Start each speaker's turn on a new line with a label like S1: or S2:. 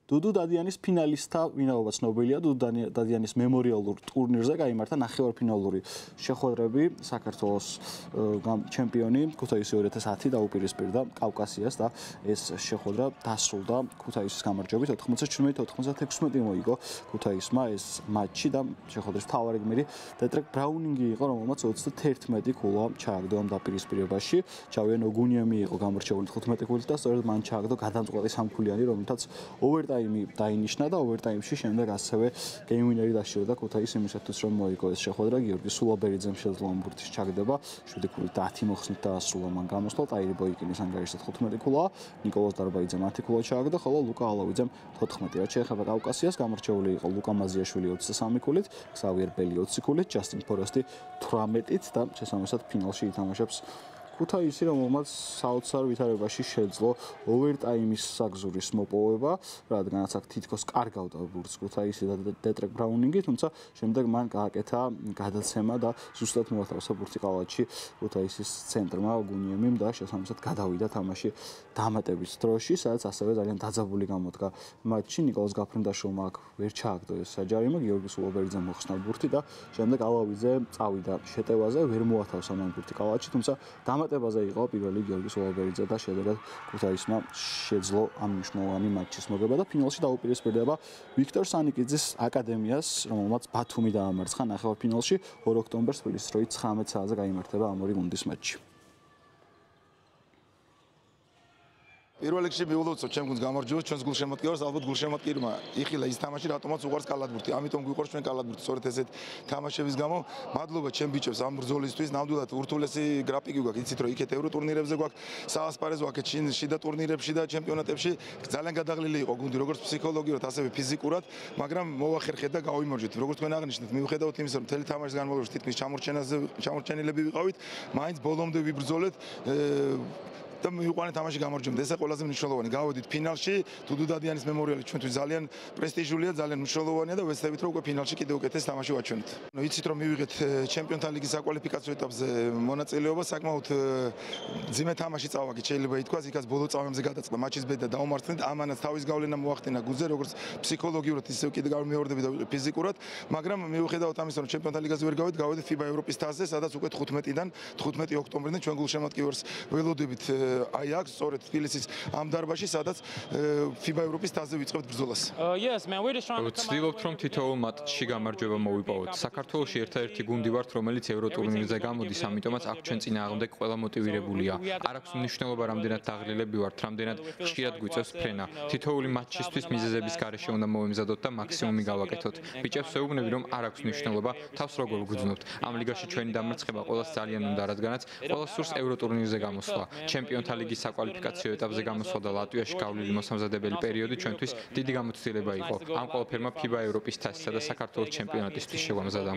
S1: დუდუ დადიანის ფინალისტთა ვინაობა ცნობილია. დუდუ დადიანის მემორიალურ ტურნირზე გაიმართა ნახევარფინალური შეხვედრები. საქართველოს ჩემპიონი ქუთაისი 2010 დაუპირისპირდა კავკასიას და ეს შეხვედრა დასრულდა ქუთაისის გამარჯვებით 97-96 მოიგო ქუთაისმა ეს მატჩი და შეხვედრის მთავარი გმირი დეტრეკ ბრაუნინგი იყო, რომელმაც 31 ქულა ჩააგდო ამ დაპირისპირებაში. ჩავიენ ოგუნიემი იყო გამორჩეული 15 ქულით და სწორედ მან ჩააგდო გადამწყვეტი სამქულიანი, რომელთაც ოვერტაიმი დაინიშნა და ოვერტაიმში შემდეგ ასევე გეიმ ვინერი დასჭირდა ქუთაისს იმისათვის, რომ მოიგო ეს შეხვედრა. გიორგი სულაბერიძემ შეძლო ამ ბურთის ჩაგდება 7 ქულით 10 მოხსნით დაასრულა მან გამოსვლა. ტაირი ბოიკინის ანგარიშზე 15 ქულა, ნიკოლოზ დარბაიძემ 10 ქულა ჩააგდო, ხოლო ლუკა ალავიძემ 14. რაც შეეხება კავკასიას, გამორჩეული იყო ლუკა მაზიაშვილი 23 ქულით, ქსავიერ ბელი 20 ქულით, ჯასტინ ფორესტი 18-ით და შესაბამისად ფინალში ითამაშებს ქუთაისი, რომელმაც საოცარ ვითარებაში შეძლო ოვერტაიმის საგზურის მოპოვება, რადგანაც აქ თითქოს კარგავდა ბურთს ქუთაისი და დეტრეკ ბრაუნინგი, თუმცა შემდეგ მან გააკეთა გადაცემა და ზუსტად მოათავსა ბურთი ყავათში ქუთაისის ცენტრმა ოგუნიემიმ და შესაბამისად გადავიდა თამაში დამატების დროში, სადაც ასევე ძალიან დაძაბული გამოდგა მატჩი. ნიკოლოზ გაფრინდაშვილმა აქ ვერ ჩააგდო ეს საჯარიმო, გიორგი სულაბერიძემ მოხსნა ბურთი და შემდეგ ალავიძე წავიდა შეტევაზე, ვერ მოათავსა მან ბურთი ყავათში, თუმცა დამატებაზე იყო პირველი გიორგი სულაბერიძე და შედეგად ქუთაისმა შეძლო ამ მნიშვნელოვანი მატჩის მოგება და ფინალში დაუპირისპირდება ვიქტორ სანიკიძის აკადემიას, რომელმაც ბათუმი დაამარცხა ნახევარფინალში 2 ოქტომბერს თბილისის დროით 19 საათზე გაიმართება ამ ორი გუნდის მატჩი.
S2: პირველ რიგში მიულოცოთ ჩემ გუნდს გამარჯვებას, ჩვენს გულშემატკივარს, ალბათ გულშემატკივრმა იხილა ის თამაში, რატომაც უყვარს კალათბურთი. ამიტომ გვიყვარს ჩვენ კალათბურთი. სწორედ ესეთ თამაშების გამო მადლობა ჩემ ბიჭებს ამ ბრძოლისთვის. ნამდვილად ურთულესი გრაფიკი გვაქვს. იცით რომ იქეთ ევრო ტურნირებზე გვაქვს, საასპარეზო აქეთ შიდა ტურნირებში და ჩემპიონატებში ძალიან გადაღლილი იყო გუნდი, როგორც ფსიქოლოგიურად, ასევე ფიზიკურად, მაგრამ მოვახერხეთ და გავიმარჯვეთ. როგორც თქვენ აღნიშნეთ, მიუხედავად იმისა, რომ მთელი თამაშის განმავლობაში თითქმის ჩამორჩენილები ვიყავით, მაინც ბოლომდე ვიბრძოლეთ და მივიყვანეთ თამაში გამარჯვებით. ეს ყველაზე მნიშვნელოვანი. გავედით ფინალში, დუდუ დადიანის მემორიალი ჩვენთვის ძალიან პრესტიჟულია, ძალიან მნიშვნელოვანია და ვეცდებით რომ უკვე ფინალში კიდევ უკეთეს თამაში ვაჩვენოთ. იცით რომ მივიღეთ ჩემპიონთა ლიგის საკვალიფიკაციო ეტაპზე მონაწილეობა, საკმაოდ ძიმე თამაში წავაგეთ, შეიძლება ითქვას, იქაც ბოლო წამებზე გადაწყდა მატჩის ბედა დაუმარცხეთ, ამანაც თავის გავლენა მოახდინა გუნდზე, როგორც ფსიქოლოგიურად, ისე კიდევ გამეორდები და ფიზიკურად, მაგრამ მიუხედავად ამისა, რომ ჩემპიონთა ლიგაზე ვერ გავედით FIBA ევროპის თასზე, სადაც უკვე 15-დან 15 ოქტომბრიდან ჩვენ გულშემატკივარს ველოდებით აი აქ სწორედ თბილისის ამ დარბაზში, სადაც FIBA ევროპის თასზე ვიწყებთ ბრძოლას.
S3: ვცდილობთ რომ თითოეულ მატჩში გამარჯვება მოვიპოვოთ. საქართველოში ერთადერთი გუნდი ვართ, რომელიც ევრო ტურნირზე გამოდის, ამიტომაც აქ ჩვენ წინააღმდეგ ყველა მოტივირებულია. არ აქვს მნიშვნელობა, რამდენად დაღლილები ვართ, რამდენად ხშირად გვიწევს ფრენა. თითოეული მატჩისთვის მიზეზების გარეშე უნდა მოვემზადოთ და მაქსიმუმი გავაკეთოთ. ბიჭებს ვეუბნები, რომ არ აქვს მნიშვნელობა, თავს როგორ ვგრძნობთ. ამ ლიგაში ჩვენი დამარცხება ყველას ძალიან უნდა, რადგანაც ყველას სურს ევრო ტურნირზე გამოსვლა. ჩემპიონთა ლიგის საკვალიფიკაციო ეტაპზე გამოსვლა და ლატვიაში გავლილი მოსამზადებელი პერიოდი ჩვენთვის დიდი გამოცდილება იყო. ამ ყველაფერმა FIBA ევროპის თასისა და საქართველოს ჩემპიონატისთვის შევამზადა.